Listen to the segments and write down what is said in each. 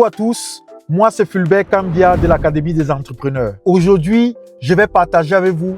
Bonjour à tous, moi c'est Fulbert Kambia de l'Académie des entrepreneurs. Aujourd'hui, je vais partager avec vous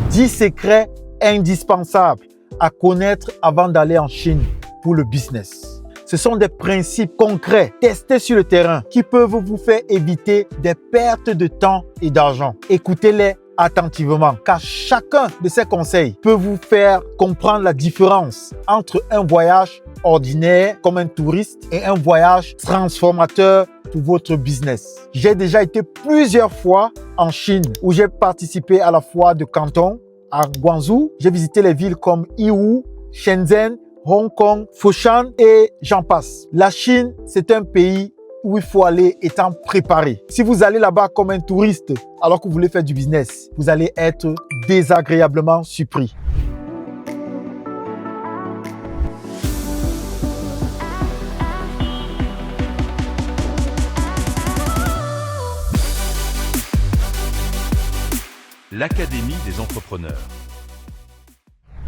10 secrets indispensables à connaître avant d'aller en Chine pour le business. Ce sont des principes concrets, testés sur le terrain, qui peuvent vous faire éviter des pertes de temps et d'argent. Écoutez-les attentivement, car chacun de ces conseils peut vous faire comprendre la différence entre un voyage ordinaire comme un touriste et un voyage transformateur pour votre business. J'ai déjà été plusieurs fois en Chine où j'ai participé à la foire de Canton à Guangzhou. J'ai visité les villes comme Yiwu, Shenzhen, Hong Kong, Foshan et j'en passe. La Chine, c'est un pays où il faut aller étant préparé. Si vous allez là-bas comme un touriste alors que vous voulez faire du business, vous allez être désagréablement surpris. L'Académie des entrepreneurs.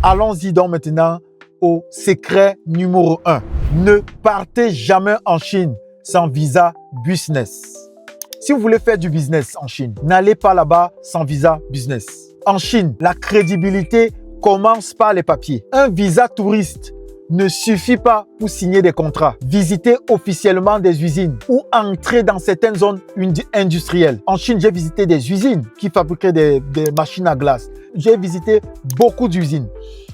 Allons-y donc maintenant au secret numéro 1. Ne partez jamais en Chine sans visa business. Si vous voulez faire du business en Chine, n'allez pas là-bas sans visa business. En Chine, la crédibilité commence par les papiers. Un visa touriste ne suffit pas pour signer des contrats, visiter officiellement des usines ou entrer dans certaines zones industrielles. En Chine, j'ai visité des usines qui fabriquaient des machines à glace. J'ai visité beaucoup d'usines.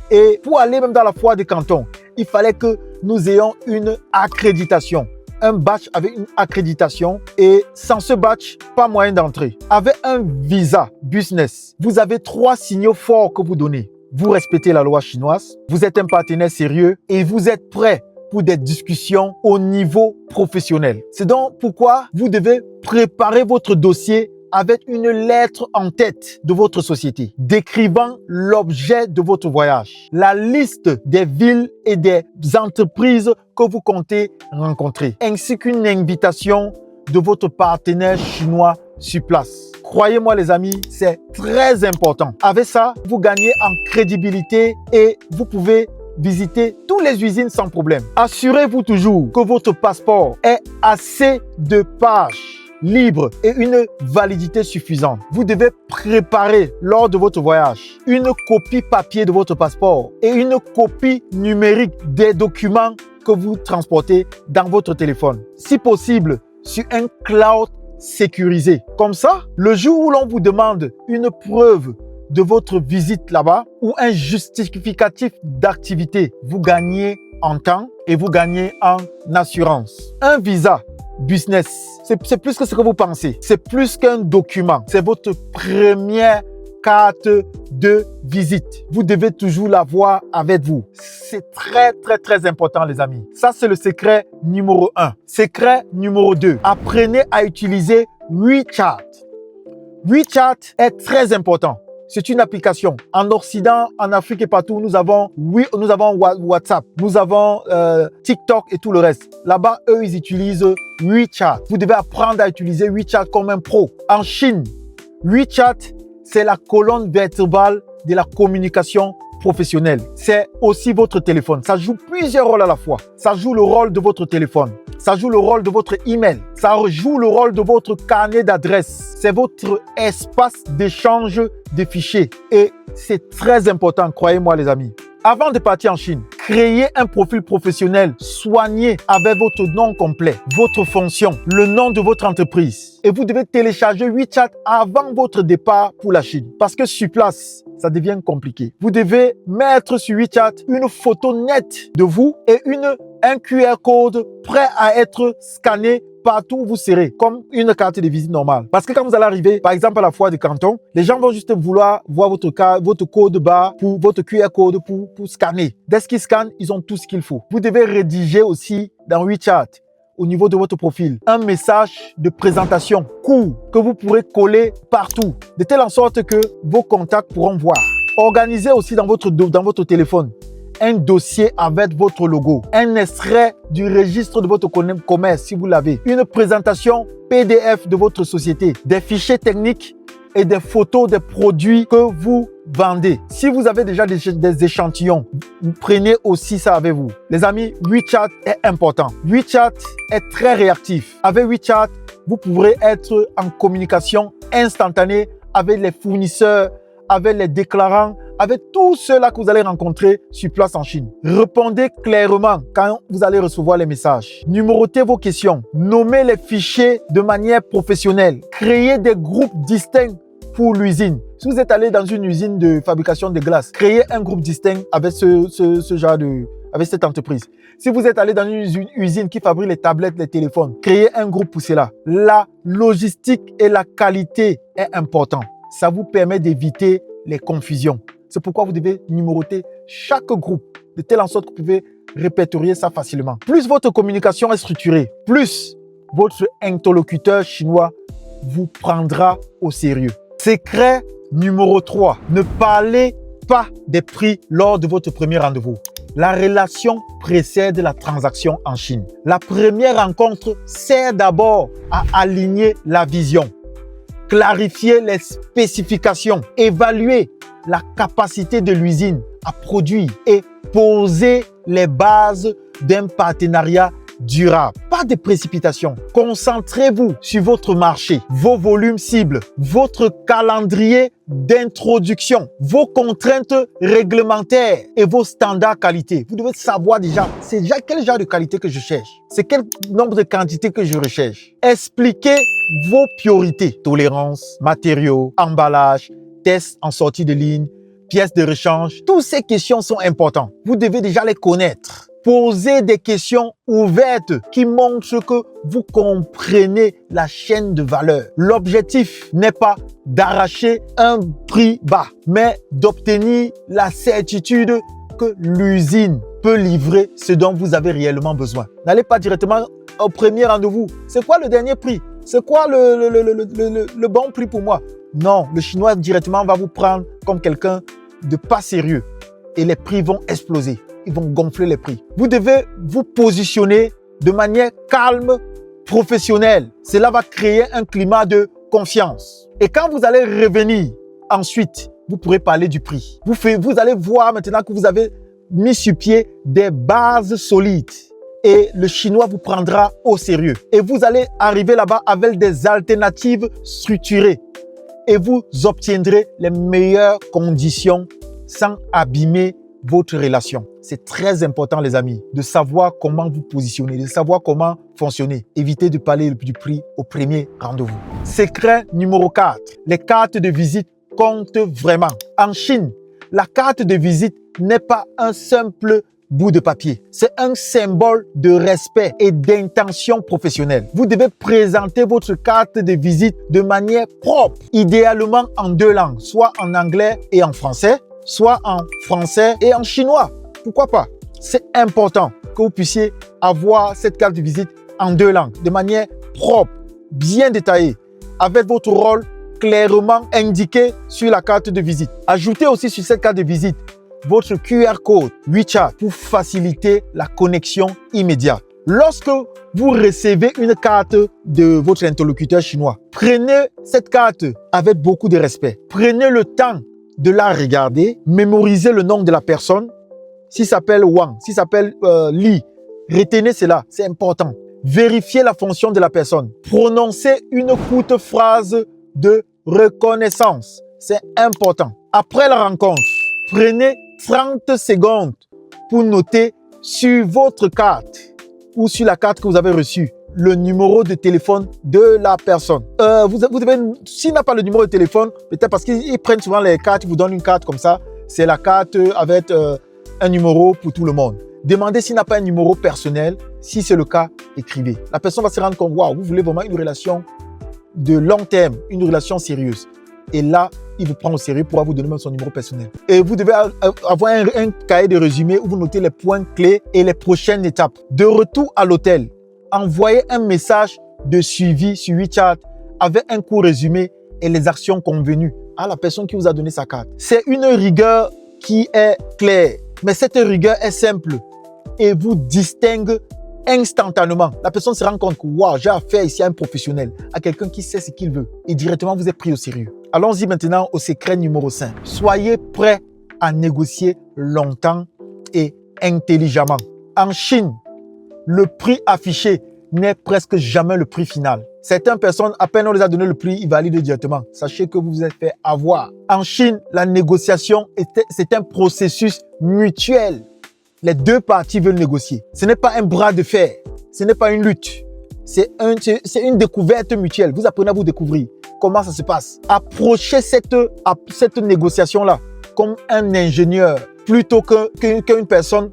Et pour aller même dans la foire de Canton, il fallait que nous ayons une accréditation. Un badge avec une accréditation et sans ce badge, pas moyen d'entrer. Avec un visa business, vous avez 3 signaux forts que vous donnez. Vous respectez la loi chinoise, vous êtes un partenaire sérieux et vous êtes prêt pour des discussions au niveau professionnel. C'est donc pourquoi vous devez préparer votre dossier avec une lettre en tête de votre société, décrivant l'objet de votre voyage, la liste des villes et des entreprises que vous comptez rencontrer, ainsi qu'une invitation de votre partenaire chinois sur place. Croyez-moi les amis, c'est très important. Avec ça, vous gagnez en crédibilité et vous pouvez visiter toutes les usines sans problème. Assurez-vous toujours que votre passeport ait assez de pages libre et une validité suffisante. Vous devez préparer lors de votre voyage une copie papier de votre passeport et une copie numérique des documents que vous transportez dans votre téléphone. Si possible, sur un cloud sécurisé. Comme ça, le jour où l'on vous demande une preuve de votre visite là-bas ou un justificatif d'activité, vous gagnez en temps et vous gagnez en assurance. Un visa business, c'est plus que ce que vous pensez. C'est plus qu'un document. C'est votre première carte de visite. Vous devez toujours l'avoir avec vous. C'est très important les amis. Ça, c'est le secret numéro 1. Secret numéro 2. Apprenez à utiliser WeChat. WeChat est très important. C'est une application. En Occident, en Afrique et partout, nous avons WhatsApp, nous avons TikTok et tout le reste. Là-bas, eux, ils utilisent WeChat. Vous devez apprendre à utiliser WeChat comme un pro. En Chine, WeChat, c'est la colonne vertébrale de la communication professionnelle. C'est aussi votre téléphone. Ça joue plusieurs rôles à la fois. Ça joue le rôle de votre téléphone. Ça joue le rôle de votre email. Ça joue le rôle de votre carnet d'adresses. C'est votre espace d'échange de fichiers. Et c'est très important, croyez-moi les amis. Avant de partir en Chine, créez un profil professionnel soigné avec votre nom complet, votre fonction, le nom de votre entreprise. Et vous devez télécharger WeChat avant votre départ pour la Chine. Parce que sur place, ça devient compliqué. Vous devez mettre sur WeChat une photo nette de vous et un QR code prêt à être scanné partout où vous serez, comme une carte de visite normale. Parce que quand vous allez arriver, par exemple à la foire de Canton, les gens vont juste vouloir voir votre code barre, pour votre QR code pour scanner. Dès qu'ils scannent, ils ont tout ce qu'il faut. Vous devez rédiger aussi dans WeChat, au niveau de votre profil, un message de présentation court que vous pourrez coller partout, de telle en sorte que vos contacts pourront voir. Organisez aussi dans votre téléphone un dossier avec votre logo, un extrait du registre de votre commerce si vous l'avez, une présentation PDF de votre société, des fichiers techniques et des photos des produits que vous vendez. Si vous avez déjà des échantillons, prenez aussi ça avec vous. Les amis, WeChat est important. WeChat est très réactif. Avec WeChat, vous pourrez être en communication instantanée avec les fournisseurs, avec les déclarants, avec tous ceux-là que vous allez rencontrer sur place en Chine. Répondez clairement quand vous allez recevoir les messages. Numérotez vos questions. Nommez les fichiers de manière professionnelle. Créez des groupes distincts pour l'usine. Si vous êtes allé dans une usine de fabrication de glace, créez un groupe distinct avec avec cette entreprise. Si vous êtes allé dans une usine qui fabrique les tablettes, les téléphones, créez un groupe pour cela. La logistique et la qualité est important. Ça vous permet d'éviter les confusions. C'est pourquoi vous devez numéroter chaque groupe de telle en sorte que vous pouvez répertorier ça facilement. Plus votre communication est structurée, plus votre interlocuteur chinois vous prendra au sérieux. Secret numéro 3. Ne parlez pas des prix lors de votre premier rendez-vous. La relation précède la transaction en Chine. La première rencontre sert d'abord à aligner la vision, clarifier les spécifications, évaluer la capacité de l'usine à produire et poser les bases d'un partenariat durable. Pas de précipitation. Concentrez-vous sur votre marché, vos volumes cibles, votre calendrier d'introduction, vos contraintes réglementaires et vos standards qualité. Vous devez savoir déjà, c'est déjà quel genre de qualité que je cherche. C'est quel nombre de quantités que je recherche. Expliquez vos priorités. Tolérance, matériaux, emballage, tests en sortie de ligne, pièces de rechange. Toutes ces questions sont importantes. Vous devez déjà les connaître. Posez des questions ouvertes qui montrent que vous comprenez la chaîne de valeur. L'objectif n'est pas d'arracher un prix bas, mais d'obtenir la certitude que l'usine peut livrer ce dont vous avez réellement besoin. N'allez pas directement au premier rendez-vous. C'est quoi le dernier prix? C'est quoi le bon prix pour moi? Non, le Chinois directement va vous prendre comme quelqu'un de pas sérieux et les prix vont exploser. Ils vont gonfler les prix. Vous devez vous positionner de manière calme, professionnelle. Cela va créer un climat de confiance. Et quand vous allez revenir ensuite, vous pourrez parler du prix. Vous allez voir maintenant que vous avez mis sur pied des bases solides. Et le Chinois vous prendra au sérieux. Et vous allez arriver là-bas avec des alternatives structurées. Et vous obtiendrez les meilleures conditions sans abîmer votre relation. C'est très important, les amis, de savoir comment vous positionner, de savoir comment fonctionner. Évitez de parler du prix au premier rendez-vous. Secret numéro 4. Les cartes de visite comptent vraiment. En Chine, la carte de visite n'est pas un simple bout de papier. C'est un symbole de respect et d'intention professionnelle. Vous devez présenter votre carte de visite de manière propre, idéalement en 2 langues, soit en anglais et en français, soit en français et en chinois. Pourquoi pas? C'est important que vous puissiez avoir cette carte de visite en 2 langues, de manière propre, bien détaillée, avec votre rôle clairement indiqué sur la carte de visite. Ajoutez aussi sur cette carte de visite votre QR code WeChat pour faciliter la connexion immédiate. Lorsque vous recevez une carte de votre interlocuteur chinois, prenez cette carte avec beaucoup de respect. Prenez le temps de la regarder, mémorisez le nom de la personne. S'il s'appelle Wang, s'il s'appelle Li, retenez cela, c'est important. Vérifiez la fonction de la personne. Prononcez une courte phrase de reconnaissance, c'est important. Après la rencontre, prenez 30 secondes pour noter sur votre carte ou sur la carte que vous avez reçue le numéro de téléphone de la personne. Vous devez, s'il n'a pas le numéro de téléphone, peut-être parce qu'ils prennent souvent les cartes, ils vous donnent une carte comme ça, c'est la carte avec un numéro pour tout le monde. Demandez s'il n'a pas un numéro personnel. Si c'est le cas, écrivez. La personne va se rendre compte, waouh, vous voulez vraiment une relation de long terme, une relation sérieuse. Et là, il vous prend au sérieux pour vous donner même son numéro personnel. Et vous devez avoir un cahier de résumé où vous notez les points clés et les prochaines étapes. De retour à l'hôtel, envoyez un message de suivi sur WeChat avec un court résumé et les actions convenues à la personne qui vous a donné sa carte. C'est une rigueur qui est claire, mais cette rigueur est simple et vous distingue instantanément. La personne se rend compte que wow, j'ai affaire ici à un professionnel, à quelqu'un qui sait ce qu'il veut et directement vous êtes pris au sérieux. Allons-y maintenant au secret numéro 5. Soyez prêts à négocier longtemps et intelligemment. En Chine, le prix affiché n'est presque jamais le prix final. Certaines personnes, à peine on les a donné le prix, ils valident directement. Sachez que vous vous êtes fait avoir. En Chine, la négociation, c'est un processus mutuel. Les deux parties veulent négocier. Ce n'est pas un bras de fer. Ce n'est pas une lutte. C'est une découverte mutuelle. Vous apprenez à vous découvrir. Comment ça se passe? Approchez cette négociation-là comme un ingénieur plutôt qu'une personne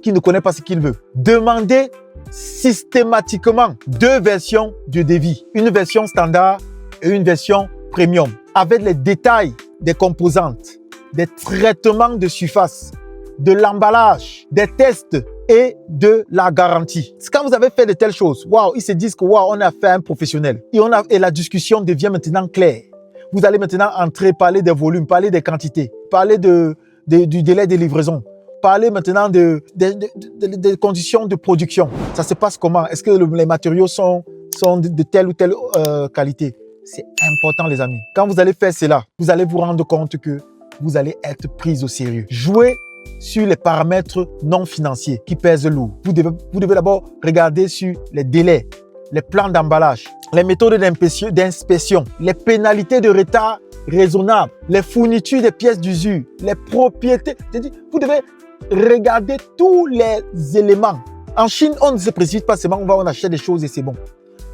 qui ne connaît pas ce qu'il veut. Demandez systématiquement 2 versions du devis. Une version standard et une version premium. Avec les détails des composantes, des traitements de surface, de l'emballage, des tests et de la garantie. Quand vous avez fait de telles choses, waouh, ils se disent que waouh, on a fait un professionnel. Et la discussion devient maintenant claire. Vous allez maintenant entrer, parler des volumes, parler des quantités, parler du délai de livraison, parler maintenant des conditions de production. Ça se passe comment? Est-ce que les matériaux sont de telle ou telle qualité? C'est important, les amis. Quand vous allez faire cela, vous allez vous rendre compte que vous allez être pris au sérieux. Jouez sur les paramètres non financiers qui pèsent lourd. Vous devez d'abord regarder sur les délais, les plans d'emballage, les méthodes d'inspection, les pénalités de retard raisonnables, les fournitures des pièces d'usure, les propriétés. Vous devez regarder tous les éléments. En Chine, on ne se précipite pas seulement, on achète des choses et c'est bon.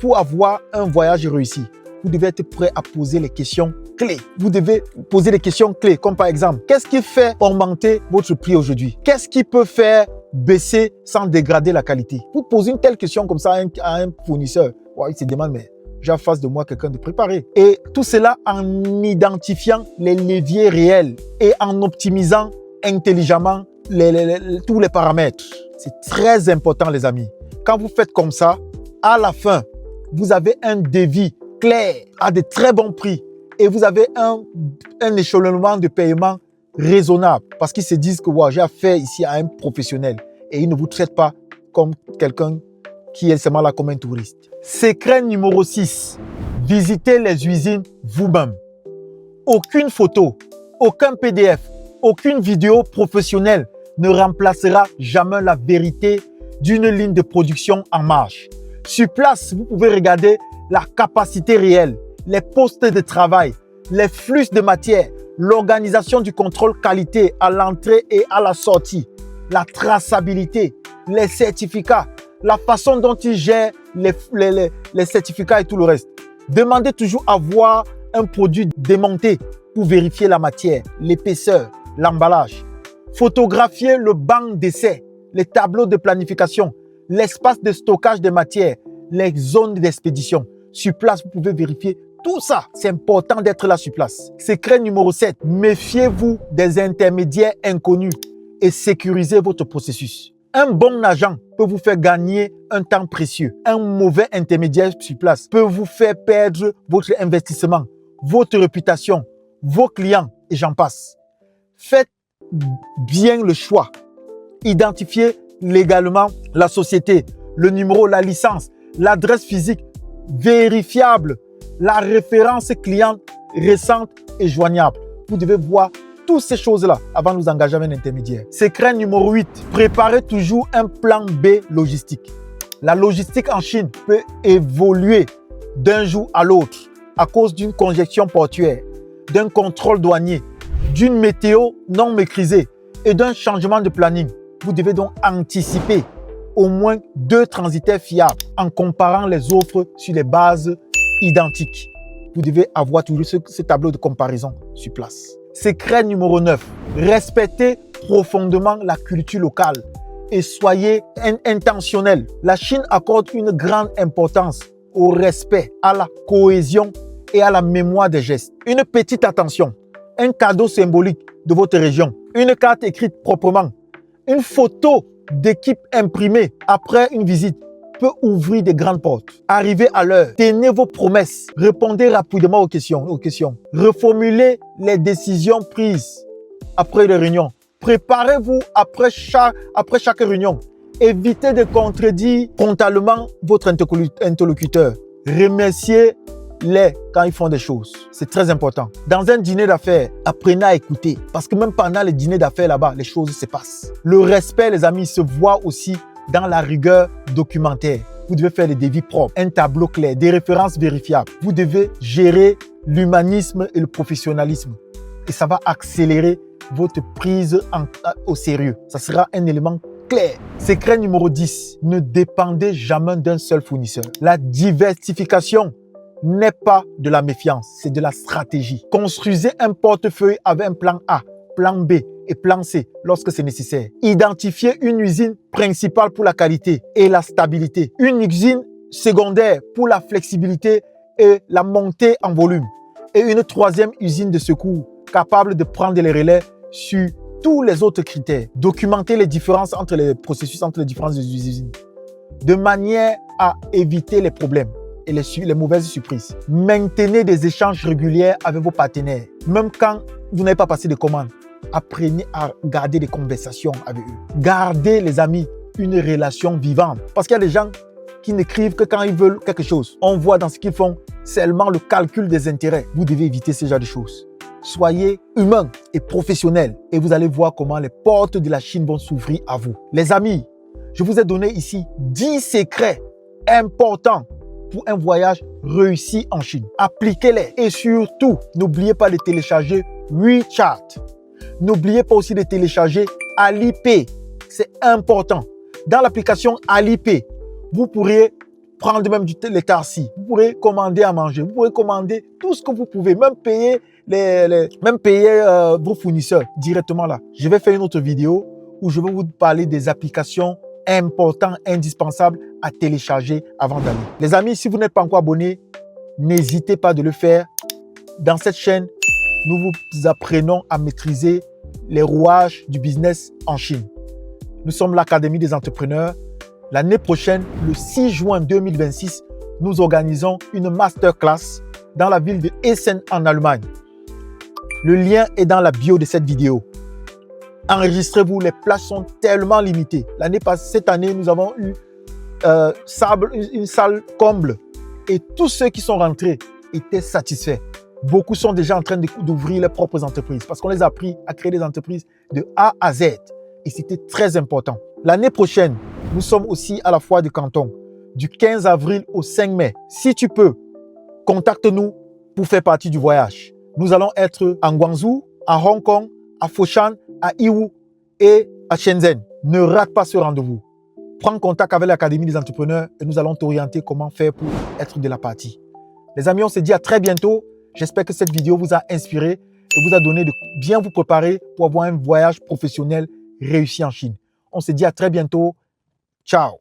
Pour avoir un voyage réussi, vous devez être prêt à poser les questions clés. Vous devez poser des questions clés, comme par exemple, qu'est-ce qui fait augmenter votre prix aujourd'hui? Qu'est-ce qui peut faire baisser sans dégrader la qualité? Vous posez une telle question comme ça à un fournisseur. Ouais, il se demande, mais j'ai en face de moi quelqu'un de préparé. Et tout cela en identifiant les leviers réels et en optimisant intelligemment tous les paramètres. C'est très important, les amis. Quand vous faites comme ça, à la fin, vous avez un devis clair à de très bons prix et vous avez un échelonnement de paiement raisonnable parce qu'ils se disent que wow, j'ai affaire ici à un professionnel et ils ne vous traitent pas comme quelqu'un qui est seulement là comme un touriste. Secret numéro 6. Visitez les usines vous-même. Aucune photo, aucun PDF, aucune vidéo professionnelle ne remplacera jamais la vérité d'une ligne de production en marche. Sur place, vous pouvez regarder la capacité réelle, les postes de travail, les flux de matière, l'organisation du contrôle qualité à l'entrée et à la sortie, la traçabilité, les certificats, la façon dont ils gèrent les certificats et tout le reste. Demandez toujours à voir un produit démonté pour vérifier la matière, l'épaisseur, l'emballage. Photographiez le banc d'essai, les tableaux de planification, l'espace de stockage des matières, les zones d'expédition. Sur place, vous pouvez vérifier tout ça. C'est important d'être là sur place. Secret numéro 7. Méfiez-vous des intermédiaires inconnus et sécurisez votre processus. Un bon agent peut vous faire gagner un temps précieux. Un mauvais intermédiaire sur place peut vous faire perdre votre investissement, votre réputation, vos clients et j'en passe. Faites bien le choix. Identifiez légalement la société, le numéro, la licence, l'adresse physique vérifiable, la référence client récente et joignable. Vous devez voir toutes ces choses-là avant de vous engager avec un intermédiaire. Secret numéro 8. Préparez toujours un plan B logistique. La logistique en Chine peut évoluer d'un jour à l'autre à cause d'une congestion portuaire, d'un contrôle douanier, d'une météo non maîtrisée et d'un changement de planning. Vous devez donc anticiper au moins 2 transitaires fiables en comparant les offres sur les bases identiques. Vous devez avoir toujours ce tableau de comparaison sur place. Secret numéro 9. Respectez profondément la culture locale et soyez intentionnel. La Chine accorde une grande importance au respect, à la cohésion et à la mémoire des gestes. Une petite attention, un cadeau symbolique de votre région, une carte écrite proprement, une photo d'équipe imprimée après une visite peut ouvrir de grandes portes. Arrivez à l'heure, tenez vos promesses, répondez rapidement aux questions. Reformulez les décisions prises après les réunions. Préparez-vous après chaque réunion. Évitez de contredire frontalement votre interlocuteur. Remerciez Écoutez-les quand ils font des choses. C'est très important. Dans un dîner d'affaires, apprenez à écouter. Parce que même pendant les dîners d'affaires là-bas, les choses se passent. Le respect, les amis, se voit aussi dans la rigueur documentaire. Vous devez faire des devis propres, un tableau clair, des références vérifiables. Vous devez gérer l'humanisme et le professionnalisme. Et ça va accélérer votre prise au sérieux. Ça sera un élément clair. Secret numéro 10. Ne dépendez jamais d'un seul fournisseur. La diversification n'est pas de la méfiance, c'est de la stratégie. Construisez un portefeuille avec un plan A, plan B et plan C lorsque c'est nécessaire. Identifiez une usine principale pour la qualité et la stabilité. Une usine secondaire pour la flexibilité et la montée en volume. Et une troisième usine de secours capable de prendre les relais sur tous les autres critères. Documentez les différences entre les processus, entre les différentes usines, de manière à éviter les problèmes et les mauvaises surprises. Maintenez des échanges réguliers avec vos partenaires. Même quand vous n'avez pas passé de commande, apprenez à garder des conversations avec eux. Gardez, les amis, une relation vivante. Parce qu'il y a des gens qui n'écrivent que quand ils veulent quelque chose. On voit dans ce qu'ils font seulement le calcul des intérêts. Vous devez éviter ce genre de choses. Soyez humain et professionnel et vous allez voir comment les portes de la Chine vont s'ouvrir à vous. Les amis, je vous ai donné ici 10 secrets importants pour un voyage réussi en Chine. Appliquez-les et surtout, n'oubliez pas de télécharger WeChat. N'oubliez pas aussi de télécharger Alipay. C'est important. Dans l'application Alipay, vous pourrez prendre même les taxis. Vous pourrez commander à manger. Vous pourrez commander tout ce que vous pouvez. Même payer, vos fournisseurs directement là. Je vais faire une autre vidéo où je vais vous parler des applications importantes, indispensables à télécharger avant d'aller. Les amis, si vous n'êtes pas encore abonné, n'hésitez pas de le faire. Dans cette chaîne, nous vous apprenons à maîtriser les rouages du business en Chine. Nous sommes l'Académie des entrepreneurs. L'année prochaine, le 6 juin 2026, nous organisons une masterclass dans la ville de Essen en Allemagne. Le lien est dans la bio de cette vidéo. Enregistrez-vous, les places sont tellement limitées. Cette année, nous avons eu une salle comble et tous ceux qui sont rentrés étaient satisfaits. Beaucoup sont déjà en train d'ouvrir leurs propres entreprises parce qu'on les a appris à créer des entreprises de A à Z et c'était très important. L'année prochaine, nous sommes aussi à la foire du Canton du 15 avril au 5 mai. Si tu peux, contacte-nous pour faire partie du voyage. Nous allons être à Guangzhou, à Hong Kong, à Foshan, à Yiwu et à Shenzhen. Ne rate pas ce rendez-vous. Prends contact avec l'Académie des entrepreneurs et nous allons t'orienter comment faire pour être de la partie. Les amis, on se dit à très bientôt. J'espère que cette vidéo vous a inspiré et vous a donné de bien vous préparer pour avoir un voyage professionnel réussi en Chine. On se dit à très bientôt. Ciao.